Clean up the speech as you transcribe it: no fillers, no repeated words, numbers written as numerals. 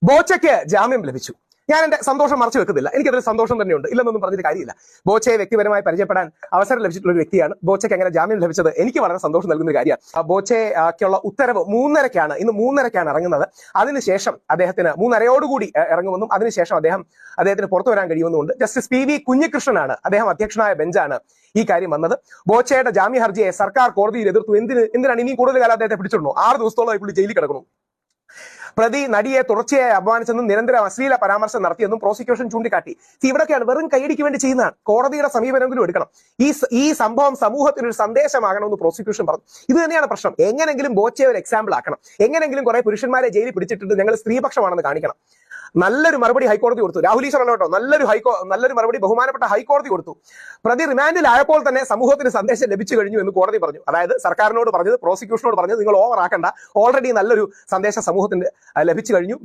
ബോച്ചയ്ക്ക് ജാമ്യം ലഭിച്ചു. ഞാൻ എന്റെ സന്തോഷം മറച്ചു വെക്കുന്നില്ല. എനിക്കതിൽ സന്തോഷം തന്നെയുണ്ട്, ഇല്ലെന്നൊന്നും പറഞ്ഞിട്ട് കാര്യമില്ല. ബോച്ചയെ വ്യക്തിപരമായി പരിചയപ്പെടാൻ അവസരം ലഭിച്ചിട്ടുള്ള ഒരു വ്യക്തിയാണ്. ബോച്ചയ്ക്ക് എങ്ങനെ ജാമ്യം ലഭിച്ചത് എനിക്ക് വളരെ സന്തോഷം നൽകുന്ന ഒരു കാര്യമാണ്. ബോച്ചയ്ക്കുള്ള ഉത്തരവ് 3:30-ക്കാണ്, ഇന്ന് 3:30-ക്കാണ് ഇറങ്ങുന്നത്. അതിനുശേഷം അദ്ദേഹത്തിന് 3:30-ഓടുകൂടി ഇറങ്ങുമെന്നും അതിനുശേഷം അദ്ദേഹത്തിന് പുറത്തു വരാൻ കഴിയുമെന്നുണ്ട്. ജസ്റ്റിസ് PV കുഞ്ഞികൃഷ്ണനാണ്, അദ്ദേഹം അധ്യക്ഷനായ ബെഞ്ചാണ് ഈ കാര്യം വന്നത്. ബോച്ചയുടെ ജാമ്യ ഹർജിയെ സർക്കാർ കോടതിയിൽ എതിർത്തു. എന്തിനാണ് ഇനിയും കൂടുതൽ കാലം അദ്ദേഹത്തെ പിടിച്ചിടണോ? 6 ദിവസത്തോളം പുള്ളി ജയിലിൽ കിടക്കുന്നു. പ്രതി നടിയെ തുടർച്ചയായി അപമാനിച്ചെന്നും നിരന്തരം അശ്ലീല പരാമർശം നടത്തിയെന്നും പ്രോസിക്യൂഷൻ ചൂണ്ടിക്കാട്ടി. ഇവിടൊക്കെയാണ് വെറും കൈയടിക്ക് വേണ്ടി ചെയ്യുന്നതാണ്. കോടതിയുടെ സമീപനമെങ്കിലും എടുക്കണം. ഈ സംഭവം സമൂഹത്തിന് ഒരു സന്ദേശമാകണമെന്ന് പ്രോസിക്യൂഷൻ പറഞ്ഞു. ഇത് തന്നെയാണ് പ്രശ്നം. എങ്ങനെങ്കിലും ബോച്ചയെ ഒരു എക്സാമ്പിൾ ആക്കണം. എങ്ങനെങ്കിലും കുറെ പുരുഷന്മാരെ ജയിലിൽ പിടിച്ചിട്ടുണ്ട് ഞങ്ങൾ സ്ത്രീപക്ഷമാണെന്ന് കാണിക്കണം. നല്ലൊരു മറുപടി ഹൈക്കോടതി കൊടുത്തു. രാഹുൽ ഈശ്വർ കേട്ടോ, നല്ലൊരു മറുപടി ബഹുമാനപ്പെട്ട ഹൈക്കോടതി കൊടുത്തു. പ്രതി റിമാൻഡിലായപ്പോൾ തന്നെ സമൂഹത്തിന് സന്ദേശം ലഭിച്ചു കഴിഞ്ഞു എന്ന് കോടതി പറഞ്ഞു. അതായത് സർക്കാരിനോട് പറഞ്ഞത്, പ്രോസിക്യൂഷനോട് പറഞ്ഞത്, നിങ്ങൾ ഓവർ ആക്കണ്ട, ഓൾറെഡി നല്ലൊരു സന്ദേശം സമൂഹത്തിന് ലഭിച്ചു കഴിഞ്ഞു.